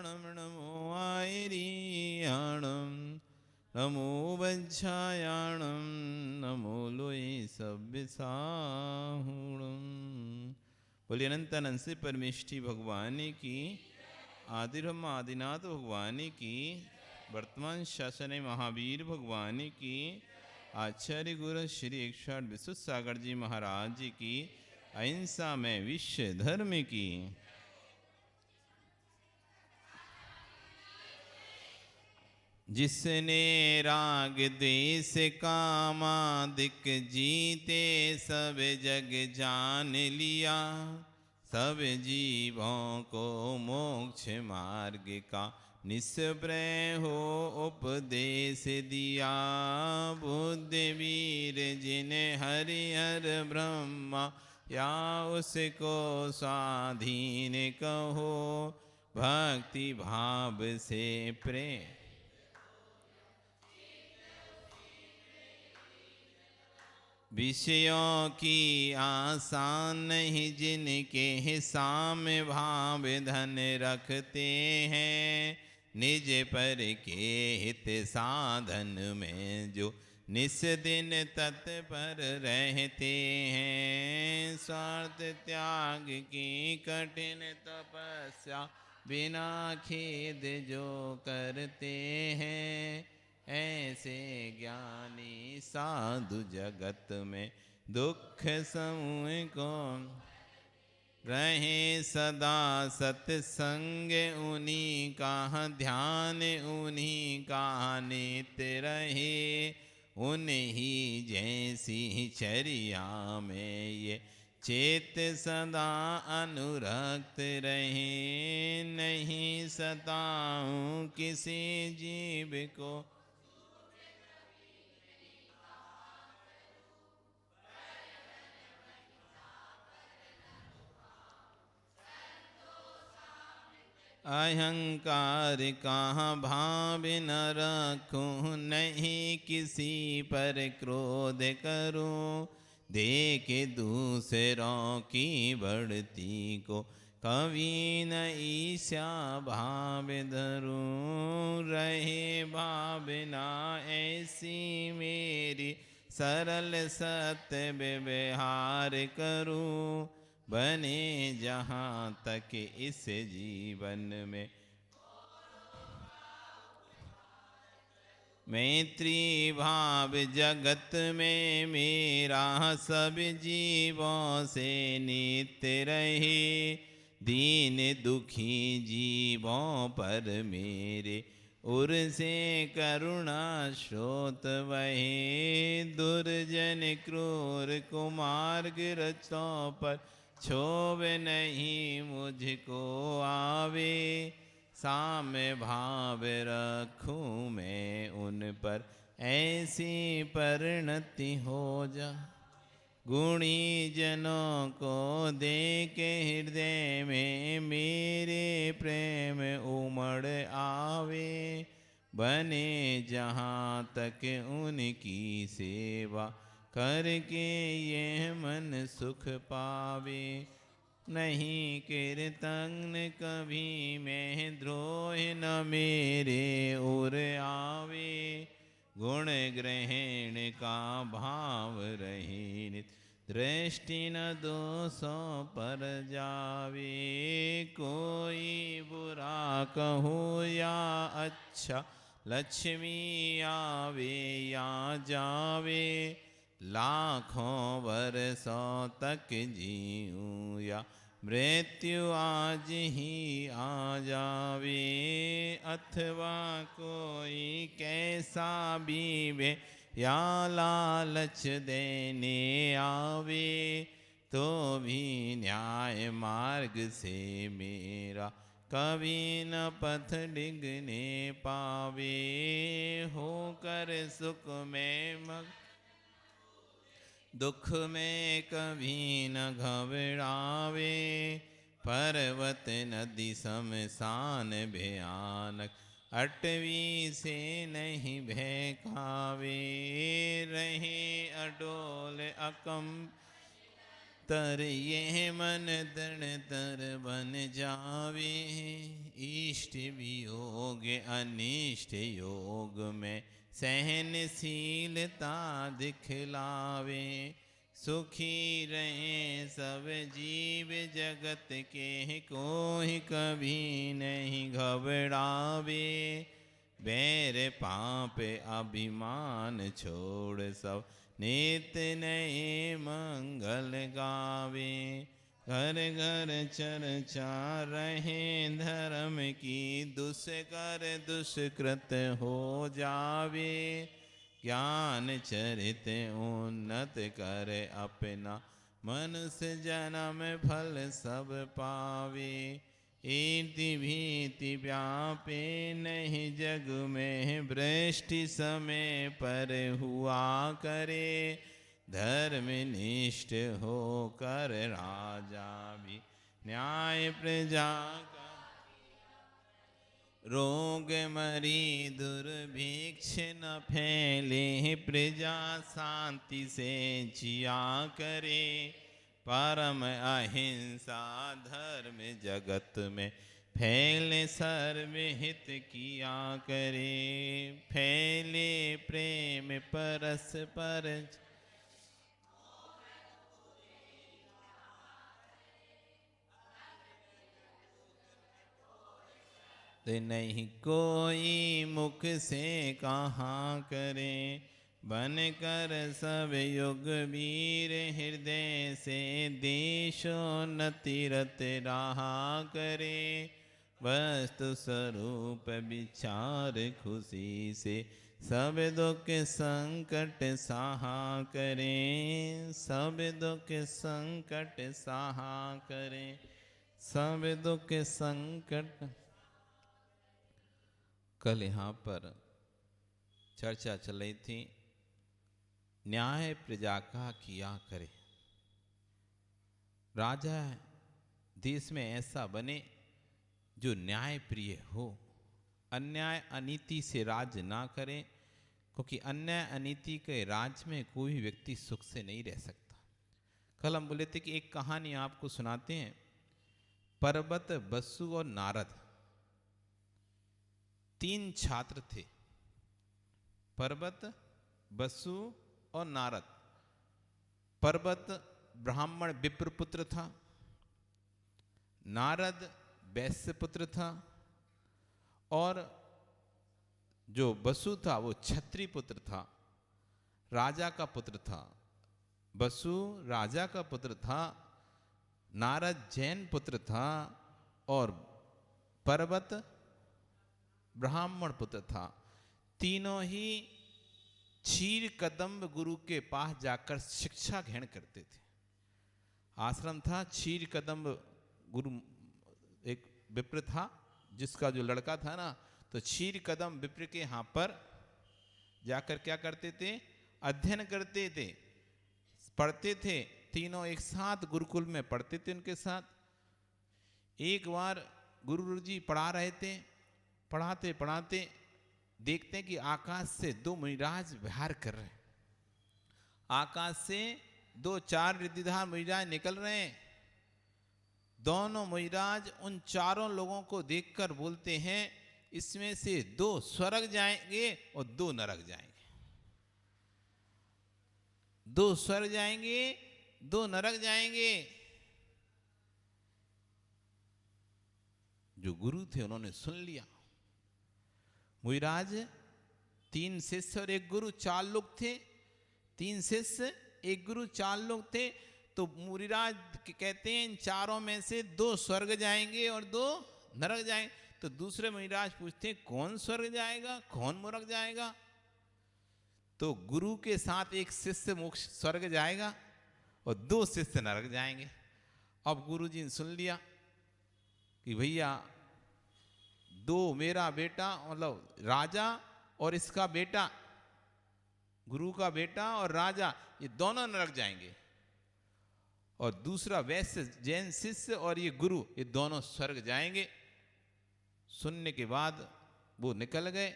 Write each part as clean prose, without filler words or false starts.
कल्याणम नमो आयरियाणम नमो वज्रायाणम नमो लोई सव्यसाहुणम। बोलिए अनंतानंद से परमेष्ठी भगवान की, आदि ब्रह्म आदिनाथ भगवान की, वर्तमान शासन महावीर भगवान की, आचार्य गुरु श्री 108 विश्व सागर जी महाराज जी की, अहिंसा में विश्व धर्म की। जिसने राग द्वेष कामादिक जीते सब जग जान लिया, सब जीवों को मोक्ष मार्ग का निष्प्रय हो उपदेश दिया। बुद्धिवीर जिन्हें हरिहर ब्रह्मा या उसको स्वाधीन कहो, भक्ति भाव से प्रेम विषयों की आशा नहीं जिनके साम्य भाव धन रखते हैं, निज पर के हित साधन में जो निस दिन तत्पर रहते हैं। स्वार्थ त्याग की कठिन तपस्या बिना खेद जो करते हैं, ऐसे ज्ञानी साधु जगत में दुख समूह को रहे सदा सत्संग उन्हीं का ध्यान, उन्हीं का नित्य रहे। उन्हीं जैसी चर्या में ये चेत सदा अनुरक्त रहे। नहीं सताऊं किसी जीव को, अहंकार कहाँ भाव न रखूं, नहीं किसी पर क्रोध करूं। देख दूसरों की बढ़ती को कभी न ईर्ष्या भाव धरूं। रहे भावना ऐसी मेरी, सरल सत्य व्यवहार करूं। बने जहाँ तक इस जीवन में मैत्री भाव जगत में मेरा सब जीवों से नित्य रहे। दीन दुखी जीवों पर मेरे उर से करुणा स्रोत वहे। दुर्जन क्रूर कुमार्ग रचों पर क्षोभ नहीं मुझको आवे। साम्य भाव रखूं मैं उन पर, ऐसी परिणति हो जा। गुणी जनों को देख हृदय में मेरे प्रेम उमड़ आवे। बने जहाँ तक उनकी सेवा करके यह मन सुख पावे। नहीं कीर्तन कभी मैं द्रोह न मेरे उर आवे। गुण ग्रहण का भाव रहे नित, दृष्टि न दोषों पर जावे। कोई बुरा कहो या अच्छा, लक्ष्मी आवे या जावे। लाखों वर्षों तक जीऊं या मृत्यु आज ही आ जावे। अथवा कोई कैसा बीवे या लालच देने आवे। तो भी न्याय मार्ग से मेरा कभी न पथ डिगने पावे। होकर सुख में मग दुख में कभी न घबरावे। पर्वत नदी शमशान भयानक, अटवी से नहीं बहकावे। रहे अडोल अकम तर ये मन तृण तर बन जावे, इष्ट वियोग अनिष्ट योग में सहनशीलता दिखलावे। सुखी रहे सब जीव जगत के, कोई कभी नहीं घबरावे। बैर पाप अभिमान छोड़ सब नित नए मंगल गावे। घर घर चर्चा रहे धर्म की, दुष्कर दुष्कृत हो जावे। ज्ञान चरित उन्नत कर अपना, मनुष्य जन्म फल सब पावे। इति भीति व्यापे नहीं जग में, भ्रष्टि समय पर हुआ करे। धर्मनिष्ठ होकर राजा भी, न्याय प्रजा का। रोग मरी दुर्भिक्ष न फैले, प्रजा शांति से जिया करे। परम अहिंसा धर्म जगत में, फैले सर्वहित किया करे। फैले प्रेम परस्पर, नहीं कोई मुख से कहा करे। बन कर सब युग वीर, हृदय से देशोन्नति रत रहा करे। वस्तु स्वरूप विचार खुशी से, सब दुख संकट सहा करे। सब दुख संकट सहा करे। सब दुख संकट। कल यहाँ पर चर्चा चल रही थी, न्याय प्रजा का किया करे। राजा देश में ऐसा बने जो न्याय प्रिय हो, अन्याय अनीति से राज ना करे, क्योंकि अन्याय अनीति के राज में कोई व्यक्ति सुख से नहीं रह सकता। कल हम बोले थे कि एक कहानी आपको सुनाते हैं। पर्वत, बसु और नारद, तीन छात्र थे। पर्वत, बसु और नारद। पर्वत ब्राह्मण विप्र पुत्र था, नारद वैश्य पुत्र था, और जो बसु था वो क्षत्रिय पुत्र था, राजा का पुत्र था। बसु राजा का पुत्र था, नारद जैन पुत्र था, और पर्वत ब्राह्मण पुत्र था। तीनों ही क्षीर कदम्ब गुरु के पास जाकर शिक्षा ग्रहण करते थे। आश्रम था, क्षीर कदम्ब गुरु एक विप्र था, जिसका जो लड़का था ना, तो क्षीर कदम्ब विप्र के यहाँ पर जाकर क्या करते थे? अध्ययन करते थे, पढ़ते थे। तीनों एक साथ गुरुकुल में पढ़ते थे उनके साथ। एक बार गुरु जी पढ़ा रहे थे, पढ़ाते पढ़ाते देखते हैं कि आकाश से दो मुनिराज विहार कर रहे हैं। आकाश से दो चार रिद्धिधार मुनिराज निकल रहे हैं। दोनों मुनिराज उन चारों लोगों को देखकर बोलते हैं, इसमें से दो स्वर्ग जाएंगे और दो नरक जाएंगे। दो स्वर्ग जाएंगे, दो नरक जाएंगे। जो गुरु थे उन्होंने सुन लिया। मुनिराज, तीन शिष्य और एक गुरु, चार लोग थे। तीन शिष्य, एक गुरु, चार लोग थे। तो मुनिराज कहते हैं इन चारों में से दो स्वर्ग जाएंगे और दो नरक जाएंगे। तो दूसरे मुनिराज पूछते हैं कौन स्वर्ग जाएगा, कौन नरक जाएगा? तो गुरु के साथ एक शिष्य मोक्ष स्वर्ग जाएगा और दो शिष्य नरक जाएंगे। अब गुरु जी ने सुन लिया कि भैया दो, मेरा बेटा मतलब राजा और इसका बेटा, गुरु का बेटा और राजा, ये दोनों नरक जाएंगे। और दूसरा वैश्य जैन शिष्य और ये गुरु, ये दोनों स्वर्ग जाएंगे। सुनने के बाद वो निकल गए।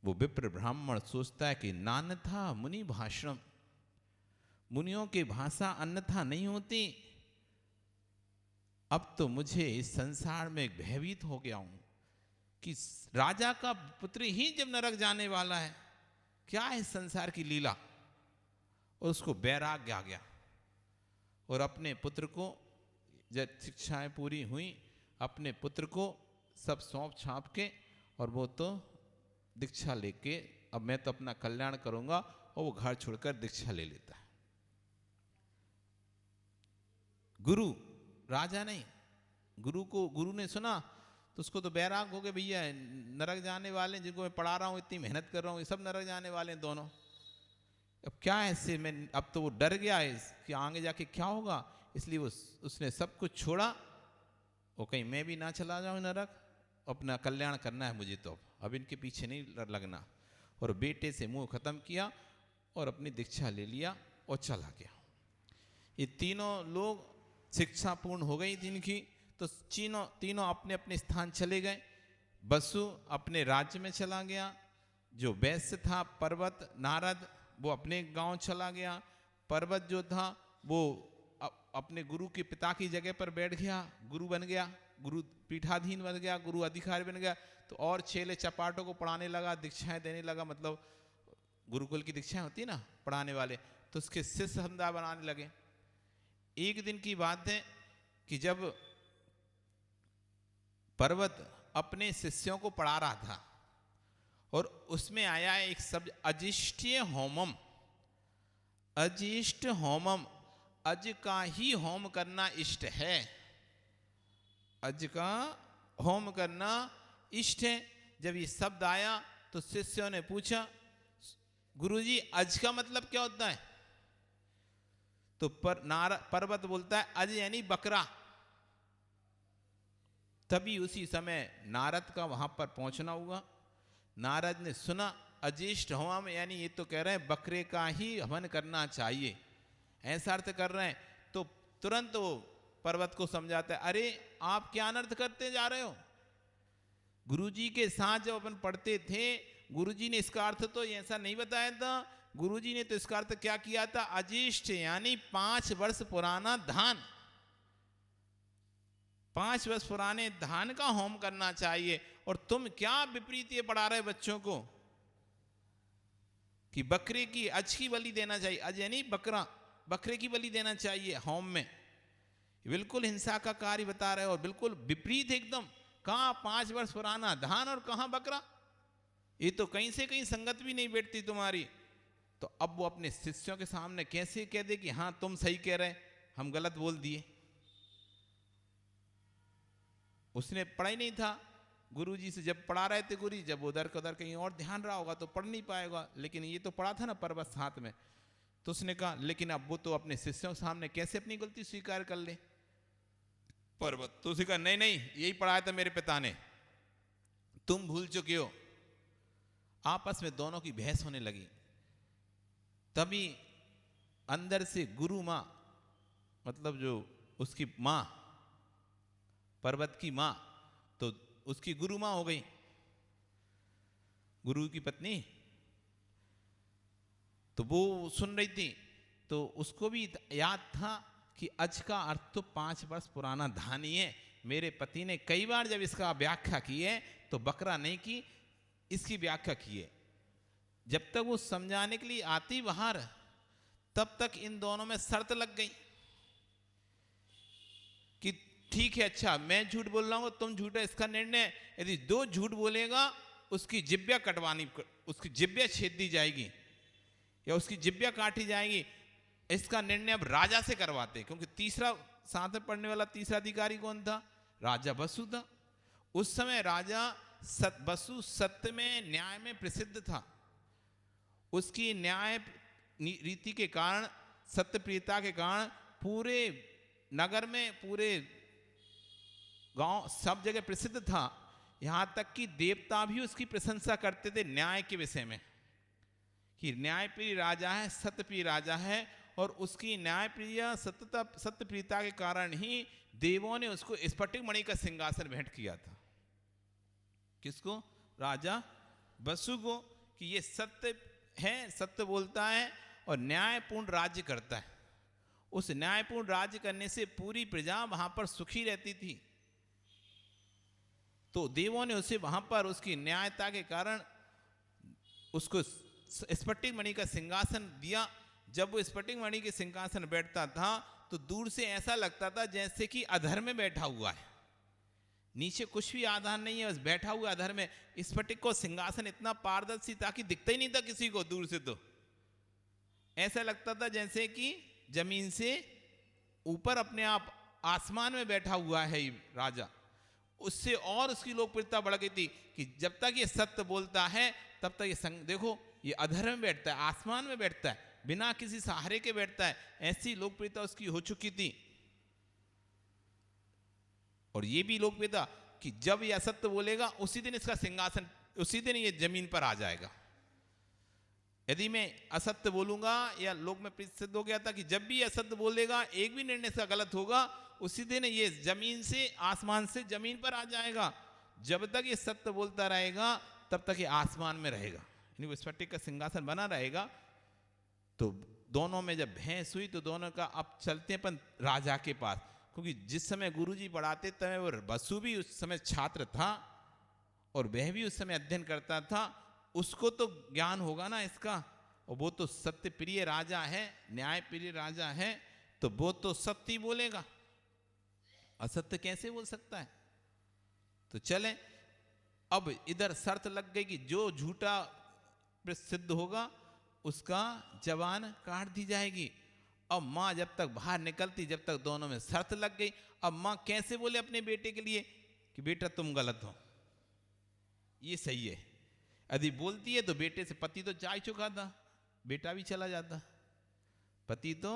वो विप्र ब्राह्मण सोचता है कि नान्यथा मुनि भाषणम, मुनियों के भाषा अन्यथा नहीं होती। अब तो मुझे इस संसार में भयभीत हो गया हूं कि राजा का पुत्र ही जब नरक जाने वाला है, क्या है संसार की लीला। और उसको वैराग्य आ गया और अपने पुत्र को, जब शिक्षाएं पूरी हुई, अपने पुत्र को सब सौंप छाप के, और वो तो दीक्षा लेके अब मैं तो अपना कल्याण करूंगा, और वो घर छोड़कर दीक्षा ले लेता है। गुरु, राजा नहीं, गुरु ने सुना तो उसको तो बैराग हो गए, भैया नरक जाने वाले जिनको मैं पढ़ा रहा हूँ, इतनी मेहनत कर रहा हूँ, ये सब नरक जाने वाले हैं दोनों। अब क्या है इससे, मैं अब तो वो डर गया है कि आगे जाके क्या होगा, इसलिए उसने सब कुछ छोड़ा। वो कहीं मैं भी ना चला जाऊँ नरक, अपना कल्याण करना है मुझे, तो अब इनके पीछे नहीं लगना। और बेटे से मुंह खत्म किया और अपनी दीक्षा ले लिया और चला गया। ये तीनों लोग शिक्षा पूर्ण हो गई जिनकी, तो तीनों अपने अपने स्थान चले गए। वसु अपने राज्य में चला गया, जो वैश्य था पर्वत नारद वो अपने गांव चला गया, पर्वत जो था वो अपने गुरु के पिता की जगह पर बैठ गया, गुरु बन गया, गुरु पीठाधीन बन गया, गुरु अधिकारी बन गया। तो और चेले चपाटों को पढ़ाने लगा, दीक्षाएं देने लगा, मतलब गुरुकुल की दीक्षाएं होती ना पढ़ाने वाले, तो उसके शिष्य समुदाय बनाने लगे। एक दिन की बात है कि जब पर्वत अपने शिष्यों को पढ़ा रहा था और उसमें आया एक शब्द अजिष्ठ्य होमम। अजिष्ट होमम, अज का ही होम करना इष्ट है, अज का होम करना इष्ट है। जब ये शब्द आया तो शिष्यों ने पूछा, गुरुजी अज का मतलब क्या होता है? तो पर्वत बोलता है अज यानी बकरा। तभी उसी समय नारद का वहां पर पहुंचना हुआ। नारद ने सुना अजिष्ट होम यानी ये तो कह रहे हैं बकरे का ही हवन करना चाहिए, ऐसा अर्थ कर रहे हैं। तो तुरंत वो पर्वत को समझाता है, अरे आप क्या अनर्थ करते जा रहे हो? गुरुजी के साथ जब अपन पढ़ते थे, गुरुजी ने इसका अर्थ तो ऐसा नहीं बताया था। गुरुजी ने तो इसका अर्थ क्या किया था? अजिष्ट यानी 5 वर्ष पुराना धान, 5 वर्ष पुराने धान का होम करना चाहिए। और तुम क्या विपरीत ये पढ़ा रहे बच्चों को कि बकरे की अज की बलि देना चाहिए। अज यानी बकरा, बकरे की बलि देना चाहिए होम में। बिल्कुल हिंसा का कार्य बता रहे हो, बिल्कुल विपरीत एकदम। कहां 5 वर्ष पुराना धान और कहां बकरा, ये तो कहीं से कहीं संगत भी नहीं बैठती तुम्हारी। तो अब वो अपने शिष्यों के सामने कैसे कह दे कि हाँ तुम सही कह रहे, हम गलत बोल दिए। उसने पढ़ा ही नहीं था गुरुजी से, जब पढ़ा रहे थे गुरुजी, जब उधर कदर कहीं और ध्यान रहा होगा तो पढ़ नहीं पाएगा। लेकिन ये तो पढ़ा था ना पर्वत साथ में, तो उसने कहा लेकिन अब वो तो अपने शिष्यों के सामने कैसे अपनी गलती स्वीकार कर ले पर्वत। तो उसे कहा नहीं नहीं यही पढ़ाया था मेरे पिता ने, तुम भूल चुके हो। आपस में दोनों की बहस होने लगी। तभी अंदर से गुरु मां, मतलब जो उसकी मां, पर्वत की मां, तो उसकी गुरु मां हो गई, गुरु की पत्नी। तो वो सुन रही थी, तो उसको भी याद था कि अज का अर्थ तो 5 वर्ष पुराना धान ही है। मेरे पति ने कई बार जब इसका व्याख्या की है तो बकरा नहीं की, इसकी व्याख्या की है। जब तक वो समझाने के लिए आती बाहर, तब तक इन दोनों में शर्त लग गई कि ठीक है अच्छा मैं झूठ बोल रहा हूं तुम झूठ है, इसका निर्णय यदि 2 झूठ बोलेगा उसकी जिब्या कटवानी, उसकी जिब्या छेद दी जाएगी या उसकी जिब्या काटी जाएगी। इसका निर्णय अब राजा से करवाते, क्योंकि तीसरा साथ में पढ़ने वाला तीसरा अधिकारी कौन था? राजा वसु था। उस समय राजा वसु सत्य में, न्याय में प्रसिद्ध था। उसकी न्याय रीति के कारण, सत्य प्रियता के कारण पूरे नगर में, पूरे गांव, सब जगह प्रसिद्ध था। यहां तक कि देवता भी उसकी प्रशंसा करते थे न्याय के विषय में, कि न्यायप्रिय राजा है, सत्यप्रिय राजा है। और उसकी न्यायप्रिय सत्यप्रियता के कारण ही देवों ने उसको स्फटिक मणि का सिंहासन भेंट किया था। किसको? राजा वसु को, कि ये सत्य है, सत्य बोलता है और न्यायपूर्ण राज्य करता है। उस न्यायपूर्ण राज्य करने से पूरी प्रजा वहां पर सुखी रहती थी। तो देवों ने उसे वहां पर उसकी न्यायता के कारण उसको स्फटिक मणि का सिंहासन दिया। जब वो स्फटिक मणि के सिंहासन बैठता था तो दूर से ऐसा लगता था जैसे कि अधर में बैठा हुआ है, नीचे कुछ भी आधार नहीं है, बस बैठा हुआ अधर में। स्फटिक को सिंहासन इतना पारदर्शी था कि दिखता ही नहीं था किसी को, दूर से तो ऐसा लगता था जैसे कि जमीन से ऊपर अपने आप आसमान में बैठा हुआ है राजा। उससे और उसकी लोकप्रियता बढ़ गई थी कि जब तक ये सत्य बोलता है तब तक ये देखो ये अधर में बैठता है, आसमान में बैठता है, बिना किसी सहारे के बैठता है। ऐसी लोकप्रियता उसकी हो चुकी थी। और ये भी लोकप्रियता कि जब ये असत्य बोलेगा उसी दिन इसका सिंहासन, उसी दिन ये जमीन पर आ जाएगा। यदि मैं असत्य बोलूंगा, या लोक में प्रसिद्ध हो गया था कि जब भी असत्य बोलेगा, एक भी निर्णय इसका गलत होगा, उसी दिन ये जमीन से, आसमान से जमीन पर आ जाएगा। जब तक ये सत्य बोलता रहेगा तब तक ये आसमान में रहेगा, यानी वो स्फटिक का सिंहासन बना रहेगा। तो दोनों में जब बहस हुई तो दोनों का अब चलते अपन राजा के पास, क्योंकि जिस समय गुरुजी पढ़ाते तब वो बसु भी उस समय छात्र था और वह भी उस समय अध्ययन करता था। उसको तो ज्ञान होगा ना इसका, और वो तो सत्य प्रिय राजा है, न्याय प्रिय राजा है, तो वो तो सत्य ही बोलेगा, असत्य कैसे बोल सकता है। तो चले, अब इधर शर्त लग गई कि जो झूठा प्रसिद्ध होगा उसका जवान काट दी जाएगी। अब माँ जब तक बाहर निकलती, जब तक दोनों में शर्त लग गई। अब माँ कैसे बोले अपने बेटे के लिए कि बेटा तुम गलत हो, ये सही है। यदि बोलती है तो बेटे से, पति तो जा चुका था, बेटा भी चला जाता, पति तो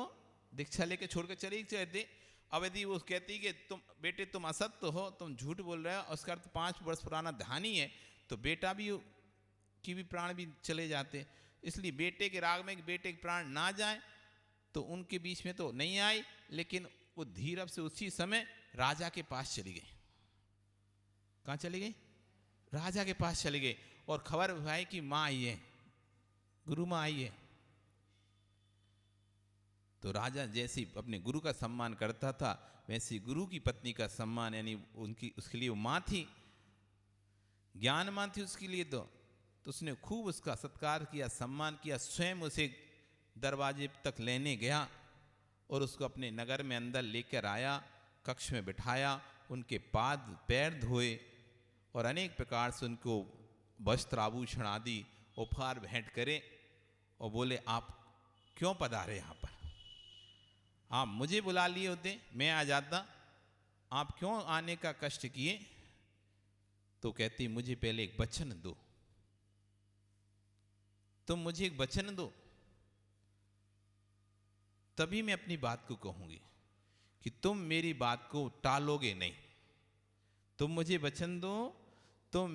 दीक्षा लेके छोड़ के चले जाते। अब यदि वो कहती कि तुम बेटे तुम असत्य हो, तुम झूठ बोल रहे हो, उसका अर्थ 5 वर्ष पुराना ध्यानी है, तो बेटा भी की भी प्राण भी चले जाते। इसलिए बेटे के राग में बेटे के प्राण ना जाए, तो उनके बीच में तो नहीं आई, लेकिन वो धीरज से उसी समय राजा के पास चली गई। कहाँ चली गई? राजा के पास चली गई। और खबर भाई कि माँ आई है, गुरु माँ आई है। तो राजा जैसे अपने गुरु का सम्मान करता था, वैसे गुरु की पत्नी का सम्मान, यानी उनकी, उसके लिए वो माँ थी, ज्ञान माँ थी उसके लिए। तो उसने खूब उसका सत्कार किया, सम्मान किया, स्वयं उसे दरवाजे तक लेने गया और उसको अपने नगर में अंदर लेकर आया, कक्ष में बिठाया, उनके पाद पैर धोए और अनेक प्रकार से उनको वस्त्र आभूषण आदि उपहार भेंट करे और बोले आप क्यों पधारे यहाँ पर, आप मुझे बुला लिए होते मैं आ जाता, आप क्यों आने का कष्ट किए। तो कहती मुझे पहले एक वचन दो, तुम मुझे एक वचन दो, तभी मैं अपनी बात को कहूंगी कि तुम मेरी बात को टालोगे नहीं। तुम मुझे वचन दो, तुम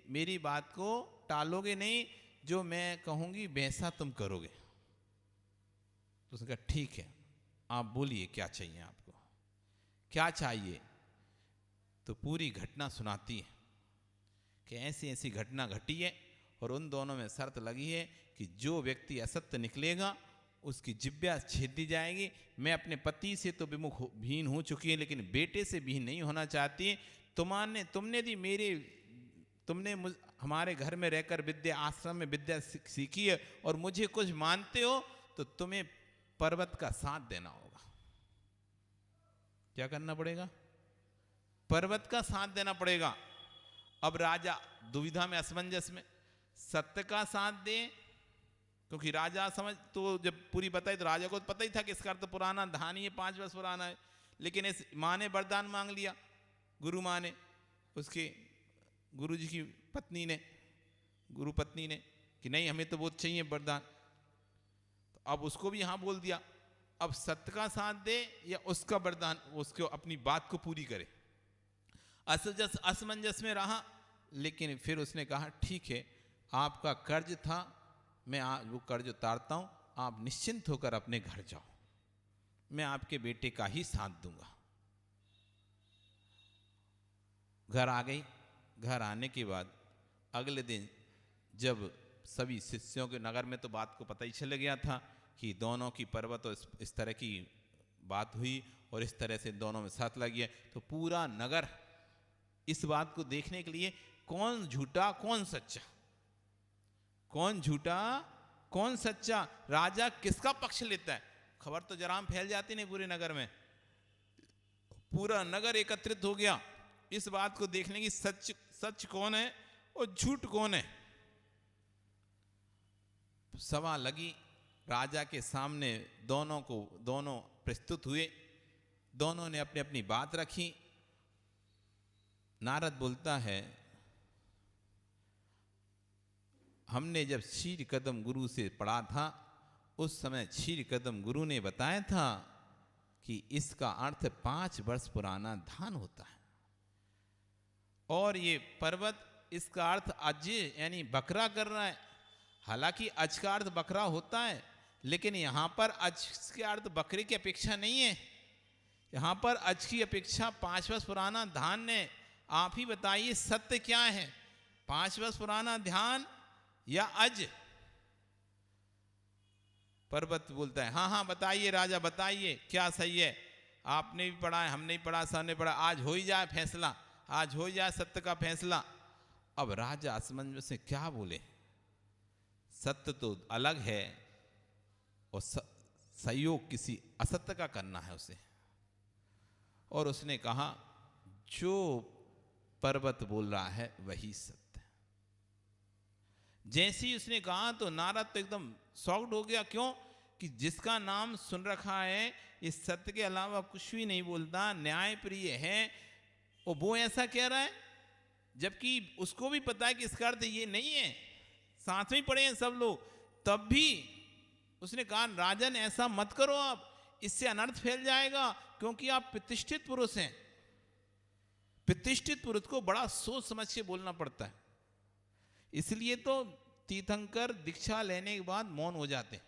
मेरी बात को टालोगे नहीं, जो मैं कहूंगी वैसा तुम करोगे। तो उसने कहा ठीक है, आप बोलिए क्या चाहिए आपको, क्या चाहिए। तो पूरी घटना सुनाती है कि ऐसी ऐसी घटना घटी है और उन दोनों में शर्त लगी है कि जो व्यक्ति असत्य निकलेगा उसकी जिब्या छेद दी जाएगी। मैं अपने पति से तो विमुख भीन हो चुकी है, लेकिन बेटे से भीन नहीं होना चाहती। तुमने हमारे घर में रहकर विद्या, आश्रम में विद्या सीखी है और मुझे कुछ मानते हो, तो तुम्हें पर्वत का साथ देना होगा। क्या करना पड़ेगा? पर्वत का साथ देना पड़ेगा। अब राजा दुविधा में, असमंजस में, सत्य का साथ दे, क्योंकि राजा समझ तो जब पूरी बताई तो राजा को पता ही था कि इसका अर्थ पुराना धानी है, 5 वर्ष पुराना है। लेकिन इस माँ ने वरदान मांग लिया, गुरु माँ ने, उसके गुरु जी की पत्नी ने, गुरु पत्नी ने, कि नहीं हमें तो वो चाहिए वरदान। तो अब उसको भी यहाँ बोल दिया, अब सत्य का साथ दे या उसका वरदान, उसको अपनी बात को पूरी करे। असमंजस में रहा, लेकिन फिर उसने कहा ठीक है, आपका कर्ज था, मैं वो कर्ज उतारता हूं, आप निश्चिंत होकर अपने घर जाओ, मैं आपके बेटे का ही साथ दूंगा। घर आ गई। घर आने के बाद अगले दिन जब सभी शिष्यों के नगर में तो बात को पता ही चल गया था कि दोनों की पर्वत और इस तरह की बात हुई और इस तरह से दोनों में साथ लग गया। तो पूरा नगर इस बात को देखने के लिए कौन झूठा कौन सच्चा, कौन झूठा कौन सच्चा, राजा किसका पक्ष लेता है, खबर तो जराम फैल जाती नहीं पूरे नगर में। पूरा नगर एकत्रित हो गया इस बात को देखने की सच कौन है और झूठ कौन है। सभा लगी, राजा के सामने दोनों प्रस्तुत हुए, दोनों ने अपनी अपनी बात रखी। नारद बोलता है, हमने जब क्षीर कदम गुरु से पढ़ा था उस समय क्षीर कदम गुरु ने बताया था कि इसका अर्थ 5 वर्ष पुराना धान होता है, और ये पर्वत इसका अर्थ अज यानी बकरा कर रहा है। हालांकि अज का अर्थ बकरा होता है, लेकिन यहाँ पर अज के अर्थ बकरे की अपेक्षा नहीं है, यहाँ पर अज की अपेक्षा 5 वर्ष पुराना धान है। आप ही बताइए सत्य क्या है, 5 वर्ष पुराना धान या अज? पर्वत बोलता है, हाँ हाँ बताइए राजा बताइए क्या सही है, आपने भी पढ़ा है हमने भी पढ़ा सबने पढ़ा, आज हो ही जाए फैसला, आज हो ही जाए सत्य का फैसला। अब राजा असमंजस से क्या बोले, सत्य तो अलग है और सहयोग किसी असत्य का करना है उसे। और उसने कहा जो पर्वत बोल रहा है वही सत्य है। जैसे ही उसने कहा तो नारद तो एकदम शॉक्ड हो गया, क्यों कि जिसका नाम सुन रखा है इस सत्य के अलावा कुछ भी नहीं बोलता, न्याय प्रिय है, और वो ऐसा कह रहा है, जबकि उसको भी पता है कि इसका अर्थ ये नहीं है, साथ में पड़े हैं सब लोग। तब भी उसने कहा राजन ऐसा मत करो, आप इससे अनर्थ फैल जाएगा, क्योंकि आप प्रतिष्ठित पुरुष हैं। प्रतिष्ठित पुरुष को बड़ा सोच समझ के बोलना पड़ता है, इसलिए तो तीर्थंकर दीक्षा लेने के बाद मौन हो जाते।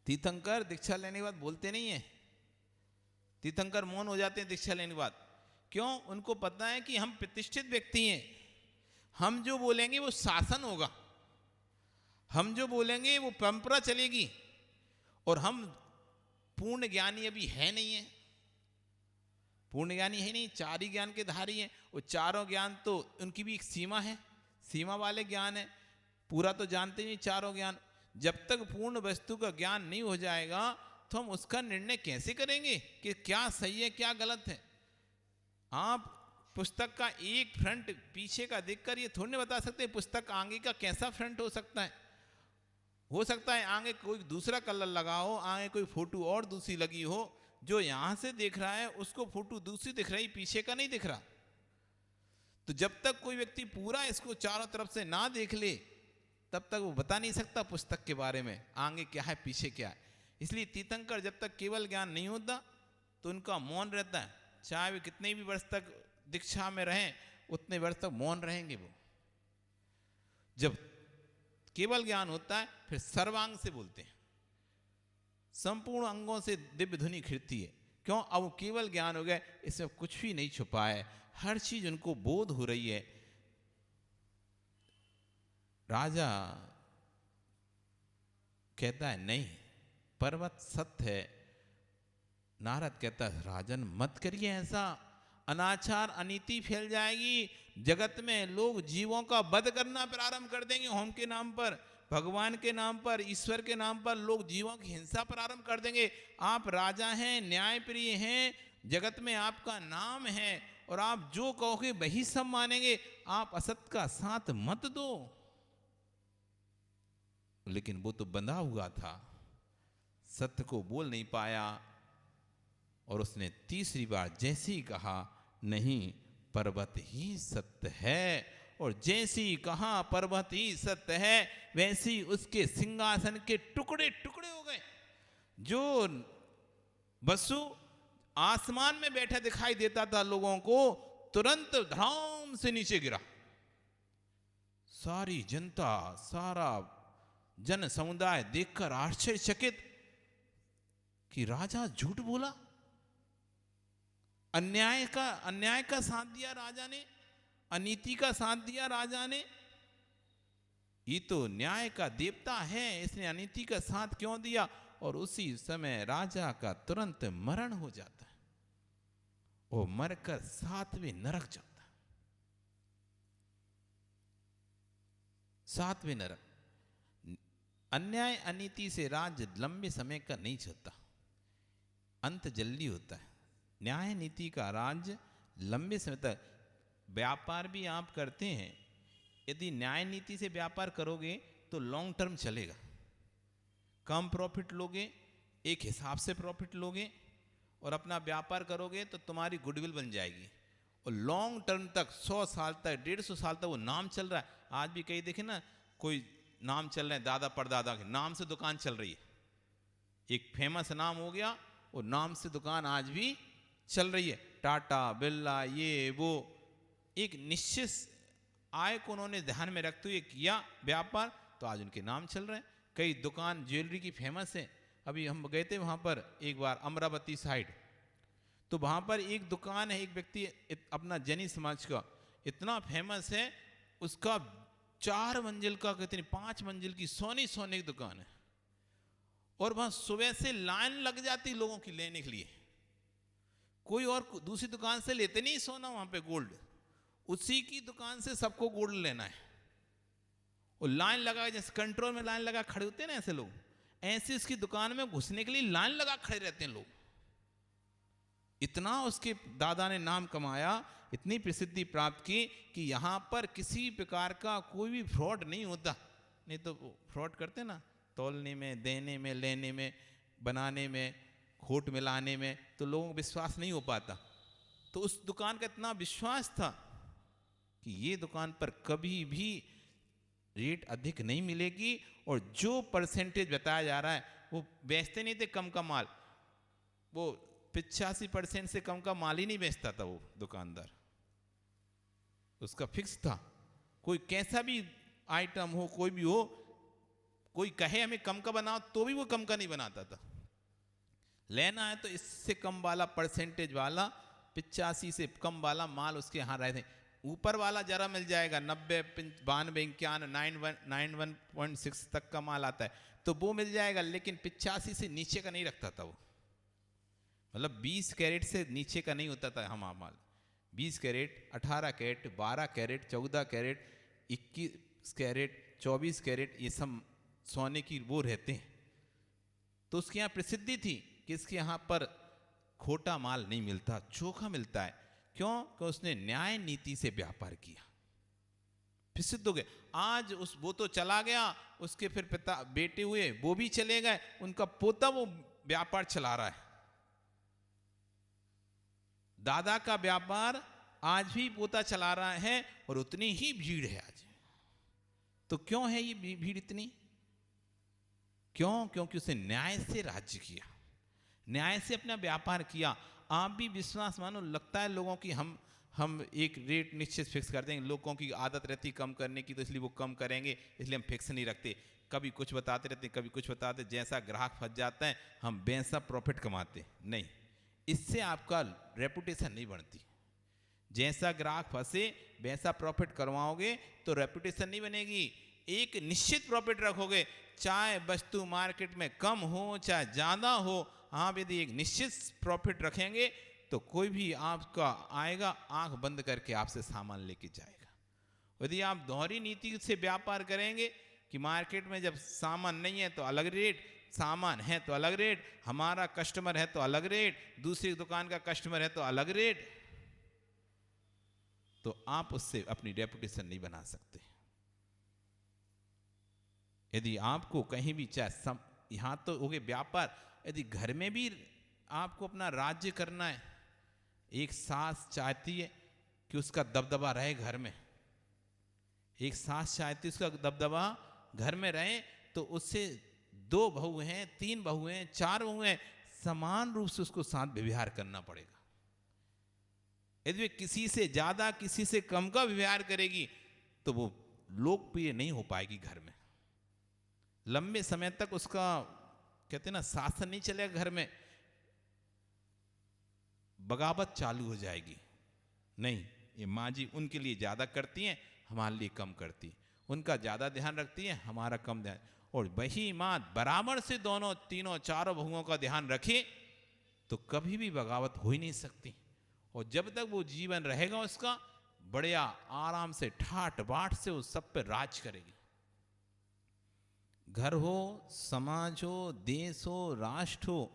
तीर्थंकर दीक्षा लेने के बाद बोलते नहीं है, तीर्थंकर मौन हो जाते हैं दीक्षा लेने के बाद। क्यों? उनको पता है कि हम प्रतिष्ठित व्यक्ति हैं, हम जो बोलेंगे वो शासन होगा, हम जो बोलेंगे वो परंपरा चलेगी, और हम पूर्ण ज्ञानी अभी है नहीं है, पूर्ण ज्ञानी है नहीं, 4 ही ज्ञान के धारी हैं। वो चारों ज्ञान तो उनकी भी एक सीमा है, सीमा वाले ज्ञान है, पूरा तो जानते नहीं चारों ज्ञान। जब तक पूर्ण वस्तु का ज्ञान नहीं हो जाएगा तो हम उसका निर्णय कैसे करेंगे कि क्या सही है क्या गलत है। आप पुस्तक का एक फ्रंट पीछे का देखकर ये थोड़ी बता सकते पुस्तक आगे का कैसा फ्रंट हो सकता है। हो सकता है आगे कोई दूसरा कलर लगा हो, आगे कोई फोटो और दूसरी लगी हो, जो यहां से दिख रहा है उसको फोटो दूसरी दिख रही, पीछे का नहीं दिख रहा। तो जब तक कोई व्यक्ति पूरा इसको चारों तरफ से ना देख ले तब तक वो बता नहीं सकता पुस्तक के बारे में आगे क्या है पीछे क्या है। इसलिए तीर्थंकर जब तक केवल ज्ञान नहीं होता तो उनका मौन रहता है, चाहे वे कितने भी वर्ष तक दीक्षा में रहें उतने वर्ष तक मौन रहेंगे। वो जब केवल ज्ञान होता है फिर सर्वांग से बोलते हैं, संपूर्ण अंगों से दिव्य ध्वनि खिड़ती है। क्यों? अब वो केवल ज्ञान हो गया, इसमें कुछ भी नहीं छुपा है, हर चीज उनको बोध हो रही है। राजा कहता है नहीं पर्वत सत्य है। नारद कहता है राजन मत करिए ऐसा, अनाचार अनीति फैल जाएगी, जगत में लोग जीवों का वध करना प्रारंभ कर देंगे, होम के नाम पर, भगवान के नाम पर, ईश्वर के नाम पर लोग जीवों की हिंसा प्रारंभ कर देंगे। आप राजा हैं, न्याय प्रिय हैं, जगत में आपका नाम है, और आप जो कहोगे वही सब मानेंगे, आप असत का साथ मत दो। लेकिन वो तो बंधा हुआ था, सत्य को बोल नहीं पाया, और उसने तीसरी बार जैसे ही कहा नहीं पर्वत ही सत्य है, और जैसे ही कहा पर्वत ही सत्य है वैसे ही उसके सिंहासन के टुकड़े टुकड़े हो गए। जो वसु आसमान में बैठा दिखाई देता था लोगों को, तुरंत धड़ाम से नीचे गिरा। सारी जनता, सारा जन समुदाय देखकर आश्चर्यचकित कि राजा झूठ बोला, अन्याय का साथ दिया राजा ने, अनीति का साथ दिया राजा ने। ये तो न्याय का देवता है, इसने अनीति का साथ क्यों दिया? और उसी समय राजा का तुरंत मरण हो जाता है, वो मरकर 7वें नरक जाता है। 7वें नरक। अन्याय अनीति से राज्य लंबे समय का नहीं चलता, अंत जल्दी होता है। न्याय नीति का राज्य लंबे समय तक। व्यापार भी आप करते हैं, यदि न्याय नीति से व्यापार करोगे तो लॉन्ग टर्म चलेगा। कम प्रॉफिट लोगे, एक हिसाब से प्रॉफिट लोगे और अपना व्यापार करोगे तो तुम्हारी गुडविल बन जाएगी और लॉन्ग टर्म तक 100 साल तक 150 साल तक वो नाम चल रहा है। आज भी कहीं देखे ना, कोई नाम चल रहे हैं, दादा परदादा के नाम से दुकान चल रही है, एक फेमस नाम हो गया, वो नाम से दुकान आज भी चल रही है। टाटा, बिरला, ये वो, एक निश्चित आय को उन्होंने ध्यान में रखते हुए किया व्यापार, तो आज उनके नाम चल रहे हैं। कई दुकान ज्वेलरी की फेमस है। अभी हम गए थे वहाँ पर एक बार अमरावती साइड, तो वहाँ पर एक दुकान है, एक व्यक्ति अपना जैनी समाज का इतना फेमस है, उसका 4 मंजिल का कितनी 5 मंजिल की सोने की दुकान है और वहाँ सुबह से लाइन लग जाती लोगों की लेने के लिए। कोई और दूसरी दुकान से लेते नहीं सोना, वहाँ पे गोल्ड, उसी की दुकान से सबको गोल्ड लेना है और लाइन लगा, जैसे कंट्रोल में लाइन लगा खड़े होते हैं ना ऐसे लोग, ऐसे उसकी दुकान में घुसने के लिए लाइन लगा खड़े रहते हैं लोग। इतना उसके दादा ने नाम कमाया, इतनी प्रसिद्धि प्राप्त की कि यहाँ पर किसी प्रकार का कोई भी फ्रॉड नहीं होता। नहीं तो फ्रॉड करते ना, तौलने में, देने में, लेने में, बनाने में, खोट मिलाने में, तो लोगों को विश्वास नहीं हो पाता। तो उस दुकान का इतना विश्वास था कि ये दुकान पर कभी भी रेट अधिक नहीं मिलेगी और जो परसेंटेज बताया जा रहा है, वो बेचते नहीं थे कम का माल, वो 85% से कम का माल ही नहीं बेचता था वो दुकानदार, उसका फिक्स था। कोई कैसा भी आइटम हो, कोई भी हो, कोई कहे हमें कम का बनाओ तो भी वो कम का नहीं बनाता था। लेना है तो इससे कम वाला परसेंटेज वाला, 85 से कम वाला माल उसके यहाँ रहे थे। ऊपर वाला जरा मिल जाएगा, 90, 92, 91, 91.6 तक का माल आता है तो वो मिल जाएगा, लेकिन 85 से नीचे का नहीं रखता था वो। मतलब 20 कैरेट से नीचे का नहीं होता था हमारा माल। 20 carat, 18 carat, 12 carat, 14 carat, 21 carat, 24 carat, ये सब सोने की वो रहते हैं। तो उसके यहाँ प्रसिद्धि थी कि इसके यहाँ पर खोटा माल नहीं मिलता, चोखा मिलता है। क्यों? कि उसने न्याय नीति से व्यापार किया, प्रसिद्ध हो गए। आज वो तो चला गया, उसके फिर पिता बेटे हुए, वो भी चले गए, उनका पोता वो व्यापार चला रहा है। दादा का व्यापार आज भी पोता चला रहा है और उतनी ही भीड़ है आज। तो क्यों है ये भीड़ इतनी? क्यों? क्योंकि उसने न्याय से राज्य किया, न्याय से अपना व्यापार किया। आप भी विश्वास मानो, लगता है लोगों की हम एक रेट निश्चित फिक्स कर देंगे, लोगों की आदत रहती कम करने की, तो इसलिए वो कम करेंगे, इसलिए हम फिक्स नहीं रखते। कभी कुछ बताते रहते, कभी कुछ बताते, जैसा ग्राहक फंस जाता है हम वैसा प्रॉफिट कमाते नहीं। इससे आपका रेपुटेशन नहीं बढ़ती। जैसा ग्राहक फंसे वैसा प्रॉफिट करवाओगे तो रेपुटेशन नहीं बनेगी। एक निश्चित प्रॉफिट रखोगे, चाहे वस्तु मार्केट में कम हो चाहे ज़्यादा हो, आप यदि एक निश्चित प्रॉफिट रखेंगे तो कोई भी आपका आएगा, आंख बंद करके आपसे सामान लेके जाएगा। यदि आप दोहरी नीति से व्यापार करेंगे कि मार्केट में जब सामान नहीं है तो अलग रेट, सामान है तो अलग रेट, हमारा कस्टमर है तो अलग रेट, दूसरी दुकान का कस्टमर है तो अलग रेट, तो आप उससे अपनी रेपुटेशन नहीं बना सकते। यदि आपको कहीं भी, चाहे यहाँ तो हो गए व्यापार, यदि घर में भी आपको अपना राज्य करना है, एक सास चाहती है कि उसका दबदबा रहे घर में, एक सास चाहती है उसका दबदबा घर में रहे, तो उससे 2 बहू हैं, 3 बहू हैं, 4 बहू हैं, समान रूप से उसको साथ व्यवहार करना पड़ेगा। यदि वे किसी से ज्यादा किसी से कम का व्यवहार करेगी तो वो लोकप्रिय नहीं हो पाएगी घर में, लंबे समय तक उसका कहते हैं ना शासन नहीं चलेगा घर में, बगावत चालू हो जाएगी। नहीं, ये माँ जी उनके लिए ज्यादा करती हैं, हमारे लिए कम करती। उनका ज़्यादा ध्यान रखती है, हमारा कम ध्यान। और वही माँ बराबर से दोनों तीनों चारों भगवों का ध्यान रखे तो कभी भी बगावत हो ही नहीं सकती। और जब तक वो जीवन रहेगा उसका, बढ़िया आराम से ठाट बाट से उस सब पे राज करेगी। घर हो, समाज हो, देश हो, राष्ट्र हो,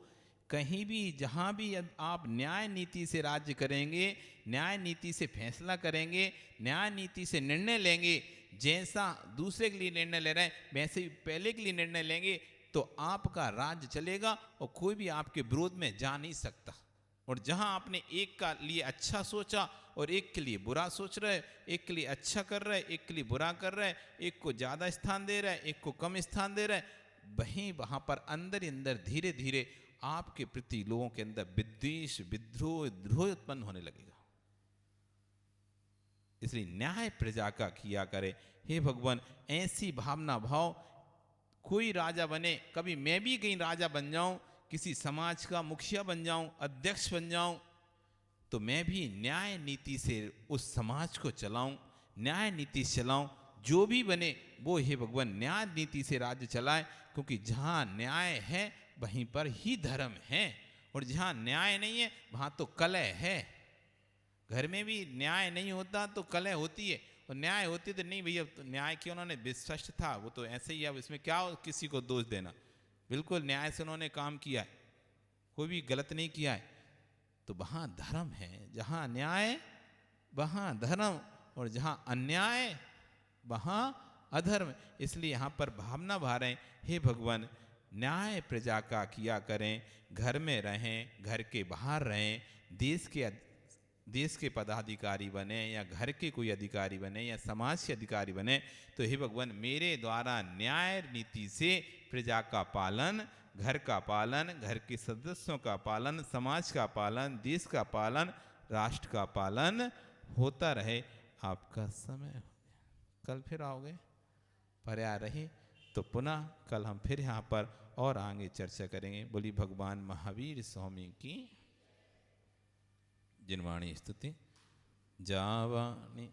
कहीं भी जहाँ भी आप न्याय नीति से राज्य करेंगे, न्याय नीति से फैसला करेंगे, न्याय नीति से निर्णय लेंगे, जैसा दूसरे के लिए निर्णय ले रहे हैं वैसे ही पहले के लिए निर्णय लेंगे, तो आपका राज्य चलेगा और कोई भी आपके विरोध में जा नहीं सकता। और जहां आपने एक का लिए अच्छा सोचा और एक के लिए बुरा सोच रहे, एक के लिए अच्छा कर रहे, एक के लिए बुरा कर रहे, एक को ज़्यादा स्थान दे रहे, एक को कम स्थान दे रहे, वहीं वहां पर अंदर ही अंदर धीरे धीरे आपके प्रति लोगों के अंदर विद्वेष, विद्रोह, द्रोह उत्पन्न होने लगेगा। इसलिए न्याय प्रजा का किया करे। हे भगवान, ऐसी भावना भाव, कोई राजा बने, कभी मैं भी कहीं राजा बन जाऊं, किसी समाज का मुखिया बन जाऊं, अध्यक्ष बन जाऊं, तो मैं भी न्याय नीति से उस समाज को चलाऊं, न्याय नीति से चलाऊं। जो भी बने वो हे भगवान न्याय नीति से राज्य चलाए, क्योंकि जहां न्याय है वहीं पर ही धर्म है, और जहां न्याय नहीं है वहां तो कलह है। घर में भी न्याय नहीं होता तो कलह होती है, और न्याय होती तो नहीं भैया, तो न्याय किया उन्होंने, विस्पष्ट था वो तो ऐसे ही, अब इसमें क्या किसी को दोष देना, बिल्कुल न्याय से उन्होंने काम किया है, कोई भी गलत नहीं किया है। तो वहां धर्म है, जहां न्याय वहां धर्म, और जहां अन्याय वहां अधर्म। इसलिए यहाँ पर भावना भा रहे हैं, हे भगवान न्याय प्रजा का किया करें, घर में रहें, घर के बाहर रहें, देश के पदाधिकारी बने, या घर के कोई अधिकारी बने, या समाज के अधिकारी बने, तो हे भगवान मेरे द्वारा न्याय नीति से प्रजा का पालन, घर का पालन, घर के सदस्यों का पालन, समाज का पालन, देश का पालन, राष्ट्र का पालन होता रहे। आपका समय हो गया, कल फिर आओगे, पर्याय रही तो पुनः कल हम फिर यहाँ पर और आगे चर्चा करेंगे। बोली भगवान महावीर स्वामी की जिनवाणी स्तुति। जावाणी